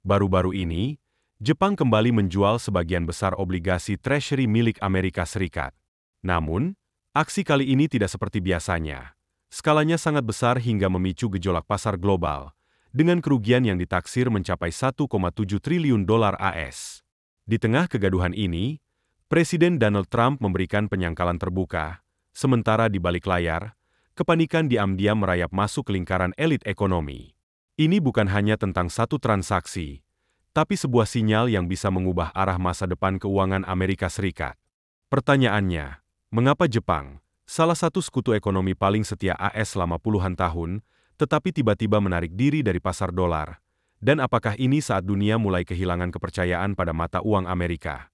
Baru-baru ini, Jepang kembali menjual sebagian besar obligasi Treasury milik Amerika Serikat. Namun, aksi kali ini tidak seperti biasanya. Skalanya sangat besar hingga memicu gejolak pasar global, dengan kerugian yang ditaksir mencapai 1,7 triliun dolar AS. Di tengah kegaduhan ini, Presiden Donald Trump memberikan penyangkalan terbuka, sementara di balik layar, kepanikan diam-diam merayap masuk ke lingkaran elit ekonomi. Ini bukan hanya tentang satu transaksi, tapi sebuah sinyal yang bisa mengubah arah masa depan keuangan Amerika Serikat. Pertanyaannya, mengapa Jepang, salah satu sekutu ekonomi paling setia AS selama puluhan tahun, tetapi tiba-tiba menarik diri dari pasar dolar? Dan apakah ini saat dunia mulai kehilangan kepercayaan pada mata uang Amerika?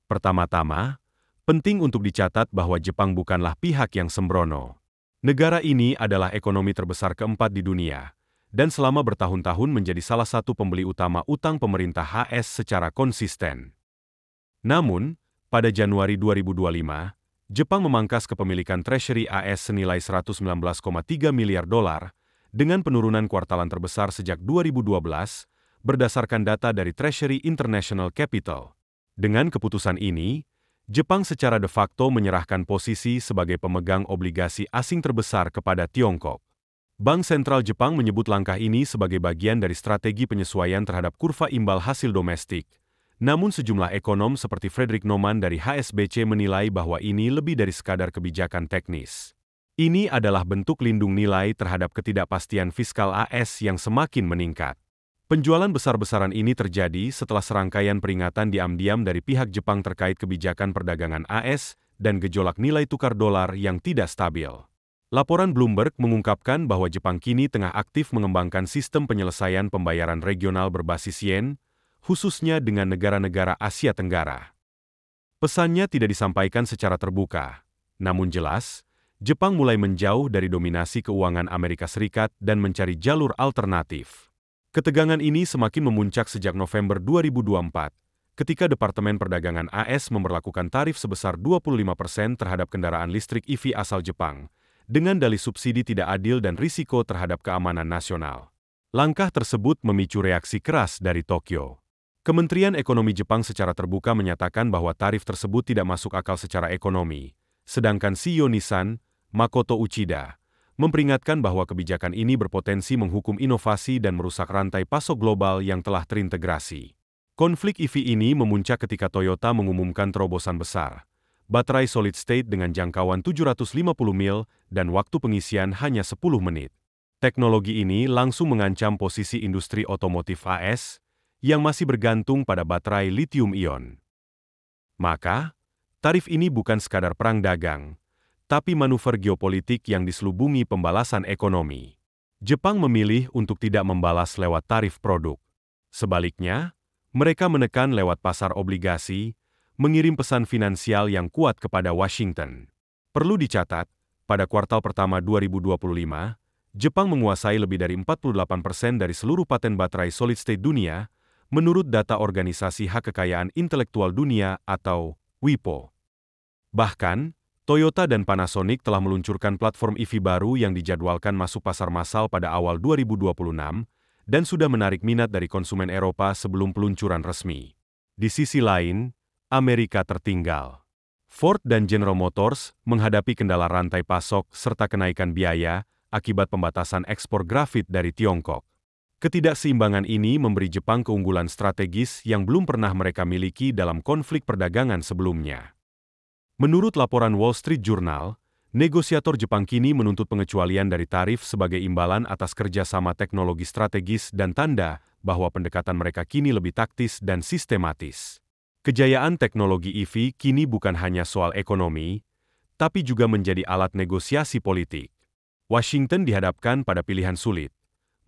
Pertama-tama, penting untuk dicatat bahwa Jepang bukanlah pihak yang sembrono. Negara ini adalah ekonomi terbesar keempat di dunia, dan selama bertahun-tahun menjadi salah satu pembeli utama utang pemerintah AS secara konsisten. Namun, pada Januari 2025, Jepang memangkas kepemilikan Treasury AS senilai 119,3 miliar dolar, dengan penurunan kuartalan terbesar sejak 2012, berdasarkan data dari Treasury International Capital. Dengan keputusan ini, Jepang secara de facto menyerahkan posisi sebagai pemegang obligasi asing terbesar kepada Tiongkok. Bank Sentral Jepang menyebut langkah ini sebagai bagian dari strategi penyesuaian terhadap kurva imbal hasil domestik. Namun sejumlah ekonom seperti Frederick Naumann dari HSBC menilai bahwa ini lebih dari sekadar kebijakan teknis. Ini adalah bentuk lindung nilai terhadap ketidakpastian fiskal AS yang semakin meningkat. Penjualan besar-besaran ini terjadi setelah serangkaian peringatan diam-diam dari pihak Jepang terkait kebijakan perdagangan AS dan gejolak nilai tukar dolar yang tidak stabil. Laporan Bloomberg mengungkapkan bahwa Jepang kini tengah aktif mengembangkan sistem penyelesaian pembayaran regional berbasis yen, khususnya dengan negara-negara Asia Tenggara. Pesannya tidak disampaikan secara terbuka, namun jelas, Jepang mulai menjauh dari dominasi keuangan Amerika Serikat dan mencari jalur alternatif. Ketegangan ini semakin memuncak sejak November 2024, ketika Departemen Perdagangan AS memberlakukan tarif sebesar 25% terhadap kendaraan listrik EV asal Jepang, dengan dalih subsidi tidak adil dan risiko terhadap keamanan nasional. Langkah tersebut memicu reaksi keras dari Tokyo. Kementerian Ekonomi Jepang secara terbuka menyatakan bahwa tarif tersebut tidak masuk akal secara ekonomi, sedangkan CEO Nissan, Makoto Uchida, memperingatkan bahwa kebijakan ini berpotensi menghukum inovasi dan merusak rantai pasok global yang telah terintegrasi. Konflik EV ini memuncak ketika Toyota mengumumkan terobosan besar, baterai solid state dengan jangkauan 750 mil dan waktu pengisian hanya 10 menit. Teknologi ini langsung mengancam posisi industri otomotif AS yang masih bergantung pada baterai lithium-ion. Maka, tarif ini bukan sekadar perang dagang, tapi manuver geopolitik yang diselubungi pembalasan ekonomi. Jepang memilih untuk tidak membalas lewat tarif produk. Sebaliknya, mereka menekan lewat pasar obligasi, mengirim pesan finansial yang kuat kepada Washington. Perlu dicatat, pada kuartal pertama 2025, Jepang menguasai lebih dari 48% dari seluruh paten baterai solid-state dunia, menurut data Organisasi Hak Kekayaan Intelektual Dunia atau WIPO. Bahkan, Toyota dan Panasonic telah meluncurkan platform EV baru yang dijadwalkan masuk pasar massal pada awal 2026, dan sudah menarik minat dari konsumen Eropa sebelum peluncuran resmi. Di sisi lain, Amerika tertinggal. Ford dan General Motors menghadapi kendala rantai pasok serta kenaikan biaya akibat pembatasan ekspor grafit dari Tiongkok. Ketidakseimbangan ini memberi Jepang keunggulan strategis yang belum pernah mereka miliki dalam konflik perdagangan sebelumnya. Menurut laporan Wall Street Journal, negosiator Jepang kini menuntut pengecualian dari tarif sebagai imbalan atas kerjasama teknologi strategis dan tanda bahwa pendekatan mereka kini lebih taktis dan sistematis. Kejayaan teknologi EV kini bukan hanya soal ekonomi, tapi juga menjadi alat negosiasi politik. Washington dihadapkan pada pilihan sulit,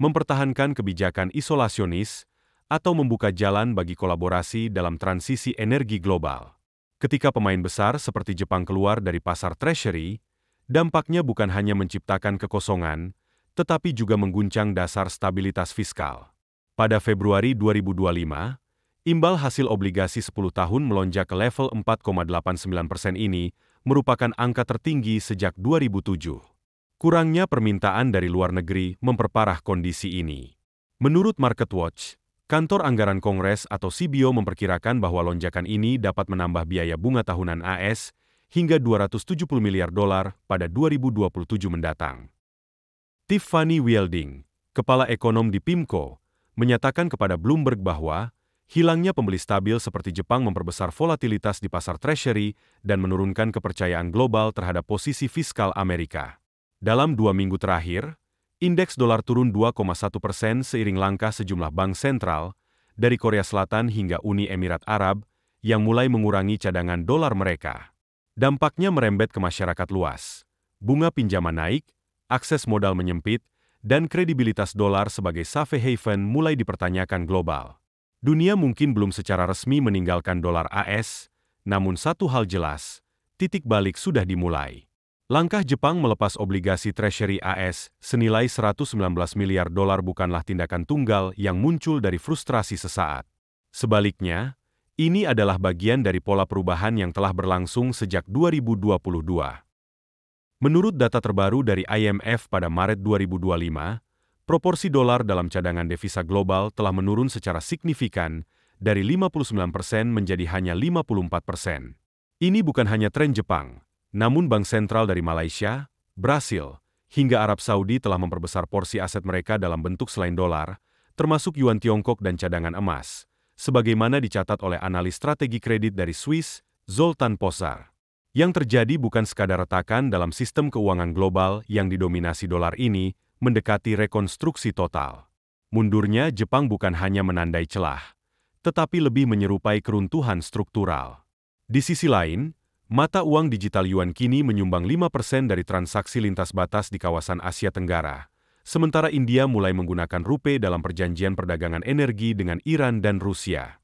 mempertahankan kebijakan isolasionis, atau membuka jalan bagi kolaborasi dalam transisi energi global. Ketika pemain besar seperti Jepang keluar dari pasar treasury, dampaknya bukan hanya menciptakan kekosongan, tetapi juga mengguncang dasar stabilitas fiskal. Pada Februari 2025, imbal hasil obligasi 10 tahun melonjak ke level 4,89% ini, merupakan angka tertinggi sejak 2007. Kurangnya permintaan dari luar negeri memperparah kondisi ini. Menurut MarketWatch, Kantor Anggaran Kongres atau CBO memperkirakan bahwa lonjakan ini dapat menambah biaya bunga tahunan AS hingga 270 miliar dolar pada 2027 mendatang. Tiffany Wielding, kepala ekonom di PIMCO, menyatakan kepada Bloomberg bahwa hilangnya pembeli stabil seperti Jepang memperbesar volatilitas di pasar treasury dan menurunkan kepercayaan global terhadap posisi fiskal Amerika. Dalam 2 minggu terakhir, indeks dolar turun 2,1% seiring langkah sejumlah bank sentral, dari Korea Selatan hingga Uni Emirat Arab, yang mulai mengurangi cadangan dolar mereka. Dampaknya merembet ke masyarakat luas. Bunga pinjaman naik, akses modal menyempit, dan kredibilitas dolar sebagai safe haven mulai dipertanyakan global. Dunia mungkin belum secara resmi meninggalkan dolar AS, namun satu hal jelas, titik balik sudah dimulai. Langkah Jepang melepas obligasi Treasury AS senilai 119 miliar dolar bukanlah tindakan tunggal yang muncul dari frustrasi sesaat. Sebaliknya, ini adalah bagian dari pola perubahan yang telah berlangsung sejak 2022. Menurut data terbaru dari IMF pada Maret 2025, proporsi dolar dalam cadangan devisa global telah menurun secara signifikan dari 59% menjadi hanya 54%. Ini bukan hanya tren Jepang. Namun bank sentral dari Malaysia, Brasil, hingga Arab Saudi telah memperbesar porsi aset mereka dalam bentuk selain dolar, termasuk yuan Tiongkok dan cadangan emas, sebagaimana dicatat oleh analis strategi kredit dari Swiss, Zoltan Pozsar. Yang terjadi bukan sekadar retakan dalam sistem keuangan global yang didominasi dolar ini, mendekati rekonstruksi total. Mundurnya Jepang bukan hanya menandai celah, tetapi lebih menyerupai keruntuhan struktural. Di sisi lain, mata uang digital yuan kini menyumbang 5% dari transaksi lintas batas di kawasan Asia Tenggara, sementara India mulai menggunakan rupiah dalam perjanjian perdagangan energi dengan Iran dan Rusia.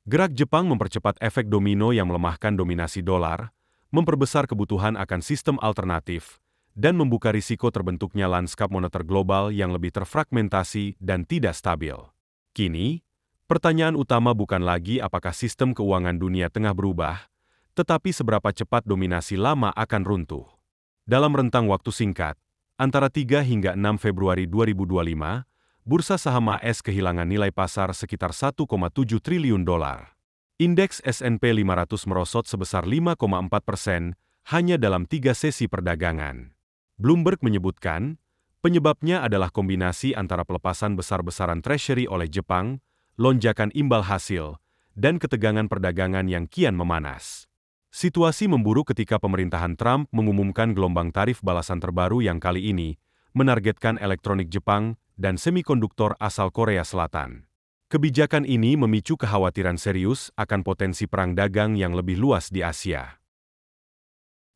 Gerak Jepang mempercepat efek domino yang melemahkan dominasi dolar, memperbesar kebutuhan akan sistem alternatif, dan membuka risiko terbentuknya lanskap moneter global yang lebih terfragmentasi dan tidak stabil. Kini, pertanyaan utama bukan lagi apakah sistem keuangan dunia tengah berubah, tetapi seberapa cepat dominasi lama akan runtuh. Dalam rentang waktu singkat, antara 3 hingga 6 Februari 2025, bursa saham AS kehilangan nilai pasar sekitar 1,7 triliun dolar. Indeks S&P 500 merosot sebesar 5,4% hanya dalam 3 sesi perdagangan. Bloomberg menyebutkan, penyebabnya adalah kombinasi antara pelepasan besar-besaran treasury oleh Jepang, lonjakan imbal hasil, dan ketegangan perdagangan yang kian memanas. Situasi memburuk ketika pemerintahan Trump mengumumkan gelombang tarif balasan terbaru yang kali ini menargetkan elektronik Jepang dan semikonduktor asal Korea Selatan. Kebijakan ini memicu kekhawatiran serius akan potensi perang dagang yang lebih luas di Asia.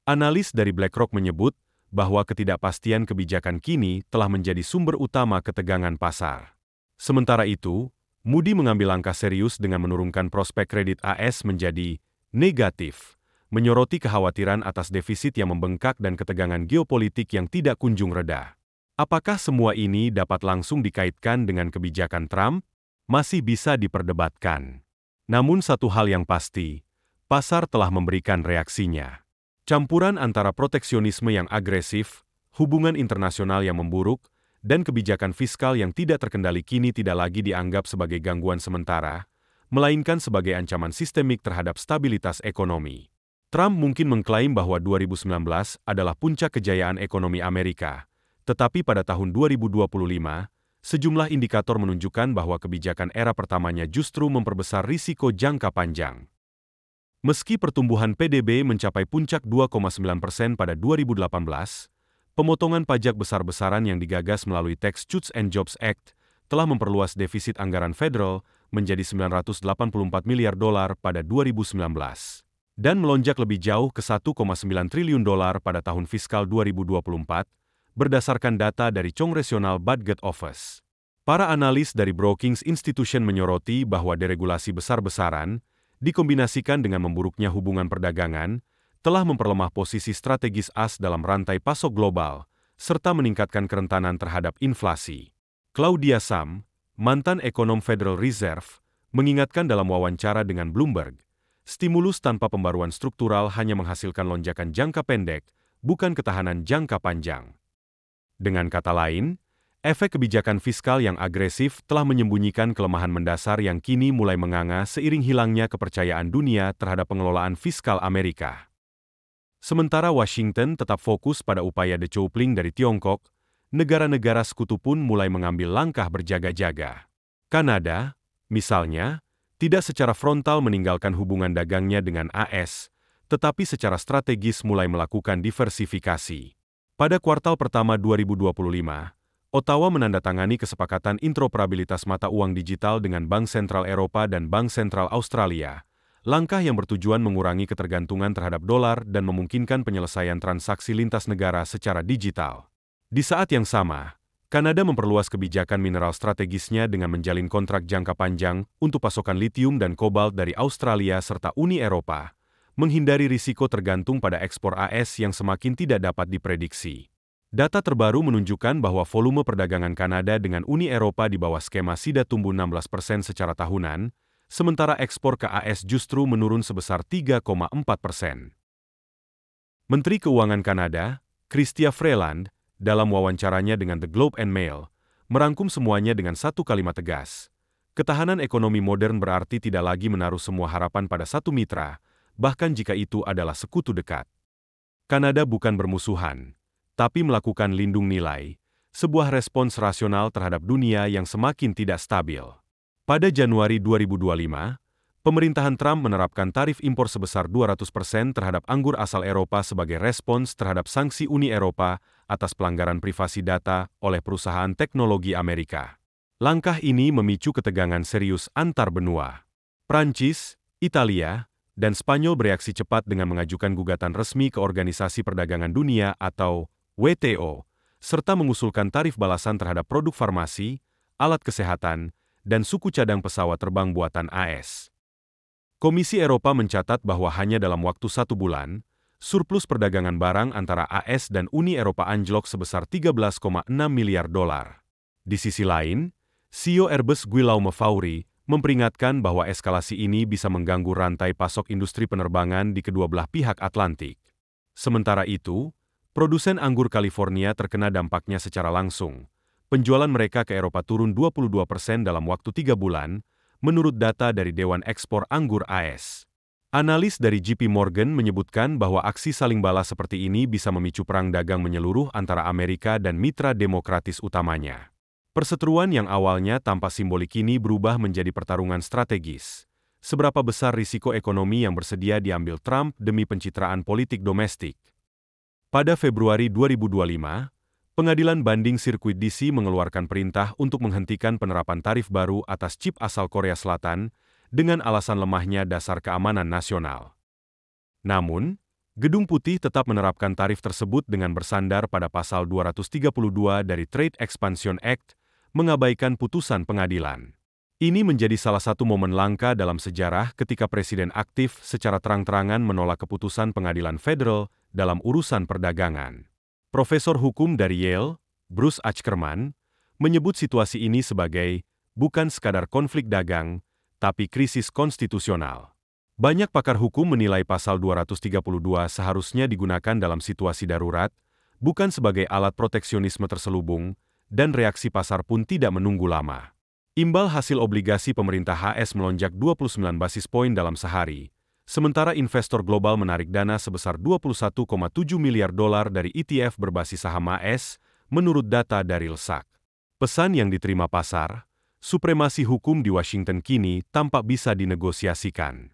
Analis dari BlackRock menyebut bahwa ketidakpastian kebijakan kini telah menjadi sumber utama ketegangan pasar. Sementara itu, Moody mengambil langkah serius dengan menurunkan prospek kredit AS menjadi negatif, menyoroti kekhawatiran atas defisit yang membengkak dan ketegangan geopolitik yang tidak kunjung reda. Apakah semua ini dapat langsung dikaitkan dengan kebijakan Trump? Masih bisa diperdebatkan. Namun satu hal yang pasti, pasar telah memberikan reaksinya. Campuran antara proteksionisme yang agresif, hubungan internasional yang memburuk, dan kebijakan fiskal yang tidak terkendali kini tidak lagi dianggap sebagai gangguan sementara, melainkan sebagai ancaman sistemik terhadap stabilitas ekonomi. Trump mungkin mengklaim bahwa 2019 adalah puncak kejayaan ekonomi Amerika, tetapi pada tahun 2025, sejumlah indikator menunjukkan bahwa kebijakan era pertamanya justru memperbesar risiko jangka panjang. Meski pertumbuhan PDB mencapai puncak 2,9% pada 2018, pemotongan pajak besar-besaran yang digagas melalui Tax Cuts and Jobs Act telah memperluas defisit anggaran federal menjadi 984 miliar dolar pada 2019. Dan melonjak lebih jauh ke 1,9 triliun dolar pada tahun fiskal 2024, berdasarkan data dari Congressional Budget Office. Para analis dari Brookings Institution menyoroti bahwa deregulasi besar-besaran, dikombinasikan dengan memburuknya hubungan perdagangan, telah memperlemah posisi strategis AS dalam rantai pasok global, serta meningkatkan kerentanan terhadap inflasi. Claudia Sahm, mantan ekonom Federal Reserve, mengingatkan dalam wawancara dengan Bloomberg, stimulus tanpa pembaruan struktural hanya menghasilkan lonjakan jangka pendek, bukan ketahanan jangka panjang. Dengan kata lain, Efek kebijakan fiskal yang agresif telah menyembunyikan kelemahan mendasar yang kini mulai menganga seiring hilangnya kepercayaan dunia terhadap pengelolaan fiskal Amerika. Sementara Washington tetap fokus pada upaya decoupling dari Tiongkok, negara-negara sekutu pun mulai mengambil langkah berjaga-jaga. Kanada, misalnya, tidak secara frontal meninggalkan hubungan dagangnya dengan AS, tetapi secara strategis mulai melakukan diversifikasi. Pada kuartal pertama 2025, Ottawa menandatangani kesepakatan interoperabilitas mata uang digital dengan Bank Sentral Eropa dan Bank Sentral Australia, langkah yang bertujuan mengurangi ketergantungan terhadap dolar dan memungkinkan penyelesaian transaksi lintas negara secara digital. Di saat yang sama, Kanada memperluas kebijakan mineral strategisnya dengan menjalin kontrak jangka panjang untuk pasokan litium dan kobalt dari Australia serta Uni Eropa, menghindari risiko tergantung pada ekspor AS yang semakin tidak dapat diprediksi. Data terbaru menunjukkan bahwa volume perdagangan Kanada dengan Uni Eropa di bawah skema SIDA tumbuh 16% secara tahunan, sementara ekspor ke AS justru menurun sebesar 3,4%. Menteri Keuangan Kanada, Chrystia Freeland, dalam wawancaranya dengan The Globe and Mail, merangkum semuanya dengan satu kalimat tegas. Ketahanan ekonomi modern berarti tidak lagi menaruh semua harapan pada satu mitra, bahkan jika itu adalah sekutu dekat. Kanada bukan bermusuhan, tapi melakukan lindung nilai, sebuah respons rasional terhadap dunia yang semakin tidak stabil. Pada Januari 2025, pemerintahan Trump menerapkan tarif impor sebesar 200% terhadap anggur asal Eropa sebagai respons terhadap sanksi Uni Eropa atas pelanggaran privasi data oleh perusahaan teknologi Amerika. Langkah ini memicu ketegangan serius antar benua. Prancis, Italia, dan Spanyol bereaksi cepat dengan mengajukan gugatan resmi ke Organisasi Perdagangan Dunia atau WTO, serta mengusulkan tarif balasan terhadap produk farmasi, alat kesehatan, dan suku cadang pesawat terbang buatan AS. Komisi Eropa mencatat bahwa hanya dalam waktu 1 bulan, surplus perdagangan barang antara AS dan Uni Eropa anjlok sebesar 13,6 miliar dolar. Di sisi lain, CEO Airbus Guillaume Faury memperingatkan bahwa eskalasi ini bisa mengganggu rantai pasok industri penerbangan di kedua belah pihak Atlantik. Sementara itu, produsen anggur California terkena dampaknya secara langsung. Penjualan mereka ke Eropa turun 22% dalam waktu 3 bulan, menurut data dari Dewan Ekspor Anggur AS. Analis dari JP Morgan menyebutkan bahwa aksi saling balas seperti ini bisa memicu perang dagang menyeluruh antara Amerika dan mitra demokratis utamanya. Perseteruan yang awalnya tampak simbolik kini berubah menjadi pertarungan strategis. Seberapa besar risiko ekonomi yang bersedia diambil Trump demi pencitraan politik domestik? Pada Februari 2025, Pengadilan Banding Sirkuit DC mengeluarkan perintah untuk menghentikan penerapan tarif baru atas chip asal Korea Selatan dengan alasan lemahnya dasar keamanan nasional. Namun, Gedung Putih tetap menerapkan tarif tersebut dengan bersandar pada pasal 232 dari Trade Expansion Act, mengabaikan putusan pengadilan. Ini menjadi salah satu momen langka dalam sejarah ketika Presiden aktif secara terang-terangan menolak keputusan pengadilan federal dalam urusan perdagangan. Profesor hukum dari Yale, Bruce Ackerman, menyebut situasi ini sebagai bukan sekadar konflik dagang, tapi krisis konstitusional. Banyak pakar hukum menilai pasal 232 seharusnya digunakan dalam situasi darurat, bukan sebagai alat proteksionisme terselubung, dan reaksi pasar pun tidak menunggu lama. Imbal hasil obligasi pemerintah AS melonjak 29 basis poin dalam sehari, sementara investor global menarik dana sebesar 21,7 miliar dolar dari ETF berbasis saham AS, menurut data dari LSEG. Pesan yang diterima pasar, supremasi hukum di Washington kini tampak bisa dinegosiasikan.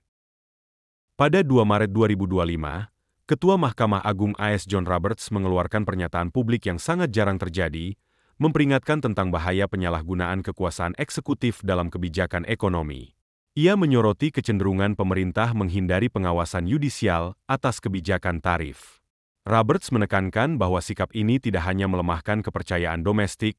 Pada 2 Maret 2025, Ketua Mahkamah Agung AS John Roberts mengeluarkan pernyataan publik yang sangat jarang terjadi, memperingatkan tentang bahaya penyalahgunaan kekuasaan eksekutif dalam kebijakan ekonomi. Ia menyoroti kecenderungan pemerintah menghindari pengawasan yudisial atas kebijakan tarif. Roberts menekankan bahwa sikap ini tidak hanya melemahkan kepercayaan domestik,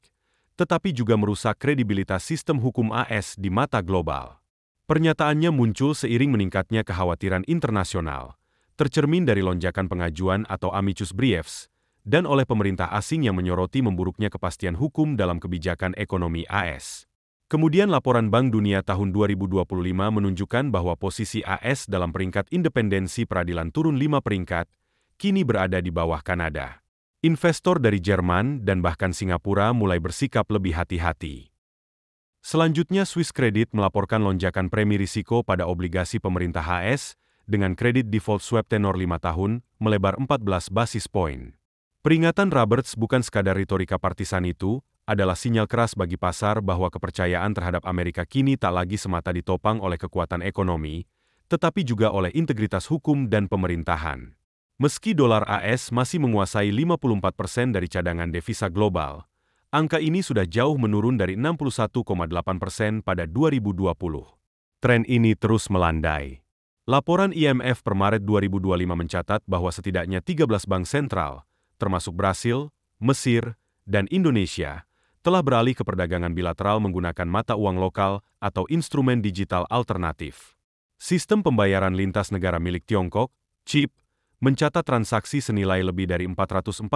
tetapi juga merusak kredibilitas sistem hukum AS di mata global. Pernyataannya muncul seiring meningkatnya kekhawatiran internasional, tercermin dari lonjakan pengajuan atau amicus briefs, dan oleh pemerintah asing yang menyoroti memburuknya kepastian hukum dalam kebijakan ekonomi AS. Kemudian laporan Bank Dunia tahun 2025 menunjukkan bahwa posisi AS dalam peringkat independensi peradilan turun 5 peringkat, kini berada di bawah Kanada. Investor dari Jerman dan bahkan Singapura mulai bersikap lebih hati-hati. Selanjutnya, Swiss Credit melaporkan lonjakan premi risiko pada obligasi pemerintah AS dengan kredit default swap tenor 5 tahun melebar 14 basis poin. Peringatan Roberts bukan sekadar retorika partisan itu, adalah sinyal keras bagi pasar bahwa kepercayaan terhadap Amerika kini tak lagi semata ditopang oleh kekuatan ekonomi, tetapi juga oleh integritas hukum dan pemerintahan. Meski dolar AS masih menguasai 54% dari cadangan devisa global, angka ini sudah jauh menurun dari 61,8% pada 2020. Tren ini terus melandai. Laporan IMF per Maret 2025 mencatat bahwa setidaknya 13 bank sentral, termasuk Brasil, Mesir, dan Indonesia, telah beralih ke perdagangan bilateral menggunakan mata uang lokal atau instrumen digital alternatif. Sistem pembayaran lintas negara milik Tiongkok, CHIP, mencatat transaksi senilai lebih dari 447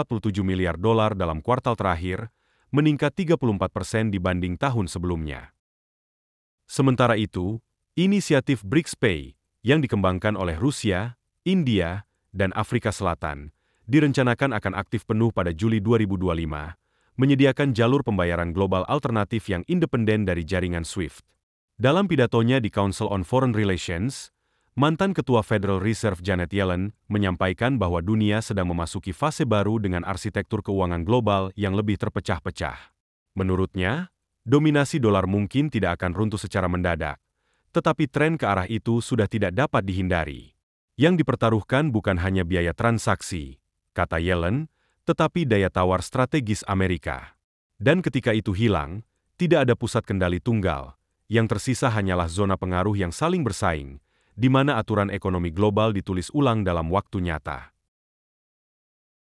miliar dolar dalam kuartal terakhir, meningkat 34% dibanding tahun sebelumnya. Sementara itu, inisiatif BRICS Pay, yang dikembangkan oleh Rusia, India, dan Afrika Selatan, direncanakan akan aktif penuh pada Juli 2025, menyediakan jalur pembayaran global alternatif yang independen dari jaringan SWIFT. Dalam pidatonya di Council on Foreign Relations, mantan Ketua Federal Reserve Janet Yellen menyampaikan bahwa dunia sedang memasuki fase baru dengan arsitektur keuangan global yang lebih terpecah-pecah. Menurutnya, dominasi dolar mungkin tidak akan runtuh secara mendadak, tetapi tren ke arah itu sudah tidak dapat dihindari. Yang dipertaruhkan bukan hanya biaya transaksi, kata Yellen, tetapi daya tawar strategis Amerika. Dan ketika itu hilang, tidak ada pusat kendali tunggal, yang tersisa hanyalah zona pengaruh yang saling bersaing, di mana aturan ekonomi global ditulis ulang dalam waktu nyata.